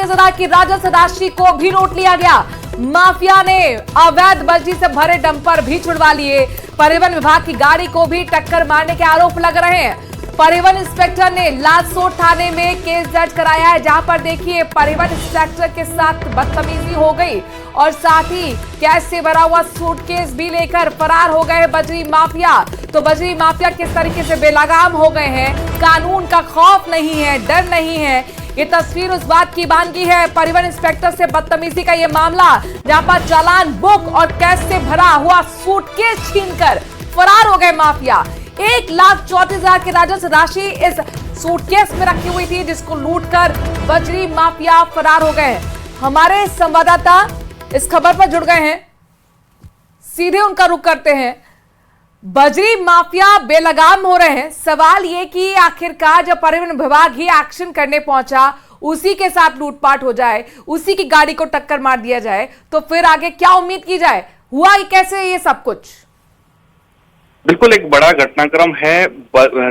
34,000 की राजस्व राशि को भी लूट लिया गया। माफिया ने अवैध बजरी से भरे डंपर भी छुड़वा लिए। परिवहन विभाग की गाड़ी को भी टक्कर मारने के आरोप लग रहे हैं। परिवहन इंस्पेक्टर ने लालसोट थाने में केस दर्ज कराया है, जहां पर देखिए परिवहन इंस्पेक्टर के साथ बदतमीजी हो गई और साथ ही कैश से भरा हुआ सूटकेस भी लेकर फरार हो गए बजरी माफिया। तो बजरी माफिया किस तरीके से बेलगाम हो गए हैं, कानून का खौफ नहीं है, डर नहीं है। ये तस्वीर उस बात की बानगी है, परिवहन इंस्पेक्टर से बदतमीजी का ये मामला, जहां पर चालान बुक और कैश से भरा हुआ सूटकेस छीनकर फरार हो गए माफिया। 1,34,000 की राजस्व राशि इस सूटकेस में रखी हुई थी, जिसको लूटकर बजरी माफिया फरार हो गए। हमारे संवाददाता इस खबर पर जुड़ गए हैं, सीधे उनका रुख करते हैं। बजरी माफिया बेलगाम हो रहे हैं। सवाल ये कि आखिरकार जब परिवहन विभाग ही एक्शन करने पहुंचा, उसी के साथ लूटपाट हो जाए, उसी की गाड़ी को टक्कर मार दिया जाए, तो फिर आगे क्या उम्मीद की जाए? हुआ ही कैसे ये सब कुछ? बिल्कुल एक बड़ा घटनाक्रम है।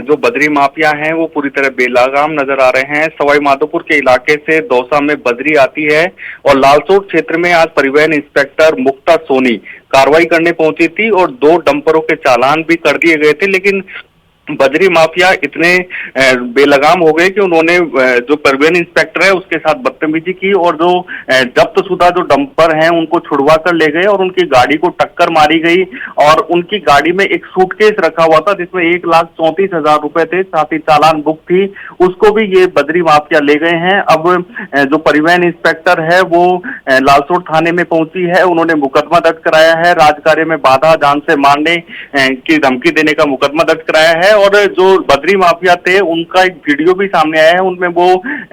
जो बजरी माफिया हैं वो पूरी तरह बेलगाम नजर आ रहे हैं। सवाई माधोपुर के इलाके से दौसा में बजरी आती है और लालसोट क्षेत्र में आज परिवहन इंस्पेक्टर मुक्ता सोनी कार्रवाई करने पहुंची थी और 2 डंपरों के चालान भी कर दिए गए थे। लेकिन बजरी माफिया इतने बेलगाम हो गए कि उन्होंने जो परिवहन इंस्पेक्टर है उसके साथ बदतमीजी की और जो जब्त शुदा जो डंपर हैं उनको छुड़वा कर ले गए और उनकी गाड़ी को टक्कर मारी गई। और उनकी गाड़ी में एक सूटकेस रखा हुआ था जिसमें 1,34,000 रुपए थे, साथ ही चालान बुक थी, उसको भी ये बजरी माफिया ले गए हैं। अब जो परिवहन इंस्पेक्टर है वो लालसोट थाने में पहुंची है, उन्होंने मुकदमा दर्ज कराया है। राजकार्य में बाधा, जान से मारने की धमकी देने का मुकदमा दर्ज कराया है। और जो बजरी माफिया थे उनका एक वीडियो भी सामने आया है, उनमें वो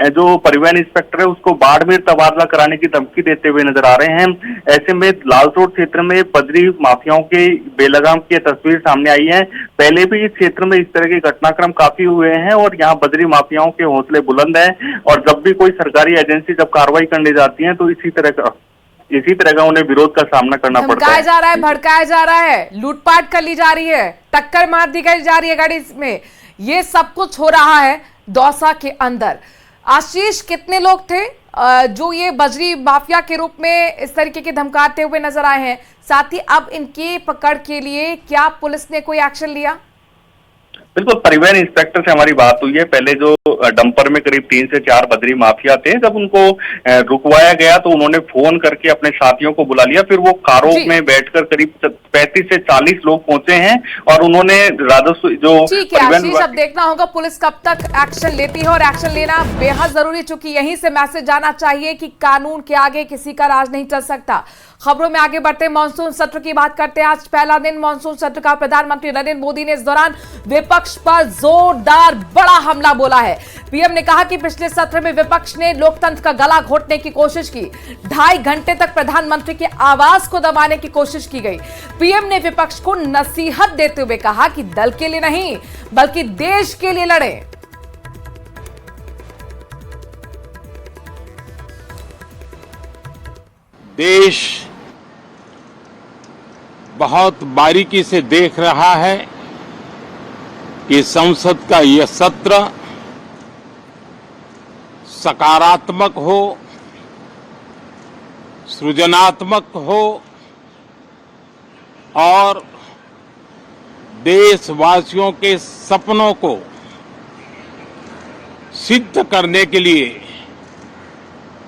जो परिवहन इंस्पेक्टर है उसको बाड़मेर तबादला कराने की धमकी देते हुए नजर आ रहे हैं। ऐसे में लालसोट क्षेत्र में बजरी माफियाओं के बेलगाम की तस्वीर सामने आई है। पहले भी इस क्षेत्र में इस तरह के घटनाक्रम काफी हुए हैं और यहाँ बजरी माफियाओं के हौसले बुलंद हैं और जब भी कोई सरकारी एजेंसी जब कार्रवाई करने जाती है तो इसी तरह का उन्हें विरोध का सामना करना पड़ता है। जा रहा है, भड़काया जा रहा है, लूटपाट कर ली जा रही है, टक्कर मार दी जा रही है गाड़ी में। ये सब कुछ हो रहा है दौसा के अंदर। आशीष, कितने लोग थे जो ये बजरी माफिया के रूप में इस तरीके के धमकाते हुए नजर आए हैं? साथ ही अब इनकी पकड़ के लिए क्या पुलिस ने कोई एक्शन लिया? बिल्कुल, परिवहन इंस्पेक्टर से हमारी बात हुई है। पहले जो डंपर में करीब 3 से 4 बजरी माफिया थे, जब उनको रुकवाया गया तो उन्होंने फोन करके अपने साथियों को बुला लिया। फिर वो कारों में बैठकर करीब 35 से 40 लोग पहुंचे हैं और उन्होंने राजस्व जो आशीष, अब देखना होगा पुलिस कब तक एक्शन लेती है और एक्शन लेना बेहद जरूरी, चूंकि यहीं से मैसेज जाना चाहिए कि कानून के आगे किसी का राज नहीं चल सकता। खबरों में आगे बढ़ते हैं, मानसून सत्र की बात करते हैं। आज पहला दिन मानसून सत्र का। प्रधानमंत्री नरेंद्र मोदी ने इस दौरान विपक्ष पर जोरदार बड़ा हमला बोला है। पीएम ने कहा कि पिछले सत्र में विपक्ष ने लोकतंत्र का गला घोटने की कोशिश की। 2.5 घंटे तक प्रधानमंत्री की आवाज को दबाने की कोशिश की गई। पीएम ने विपक्ष को नसीहत देते हुए कहा कि दल के लिए नहीं बल्कि देश के लिए लड़े। देश बहुत बारीकी से देख रहा है कि संसद का यह सत्र सकारात्मक हो, सृजनात्मक हो और देशवासियों के सपनों को सिद्ध करने के लिए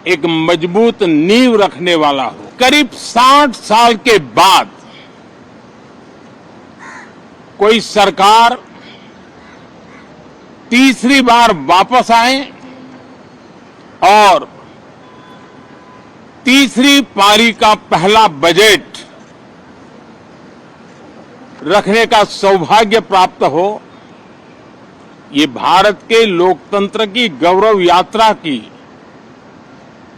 एक मजबूत नींव रखने वाला हो। करीब 60 साल के बाद कोई सरकार तीसरी बार वापस आए और तीसरी पारी का पहला बजट रखने का सौभाग्य प्राप्त हो, ये भारत के लोकतंत्र की गौरव यात्रा की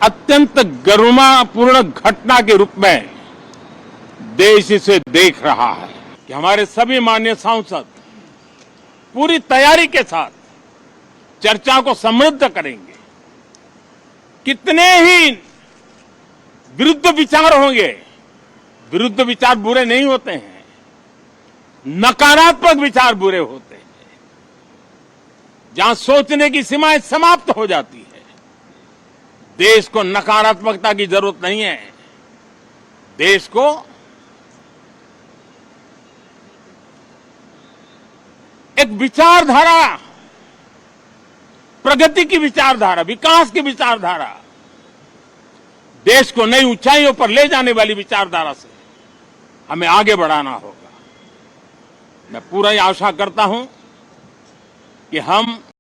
अत्यंत गरिमापूर्ण घटना के रूप में देश इसे देख रहा है कि हमारे सभी माननीय सांसद पूरी तैयारी के साथ चर्चा को समृद्ध करेंगे। कितने ही विरुद्ध विचार होंगे, विरुद्ध विचार बुरे नहीं होते हैं, नकारात्मक विचार बुरे होते हैं। जहां सोचने की सीमाएं समाप्त हो जाती है, देश को नकारात्मकता की जरूरत नहीं है। देश को एक विचारधारा, प्रगति की विचारधारा, विकास की विचारधारा, देश को नई ऊंचाइयों पर ले जाने वाली विचारधारा से हमें आगे बढ़ाना होगा। मैं पूरा आशा करता हूं कि हम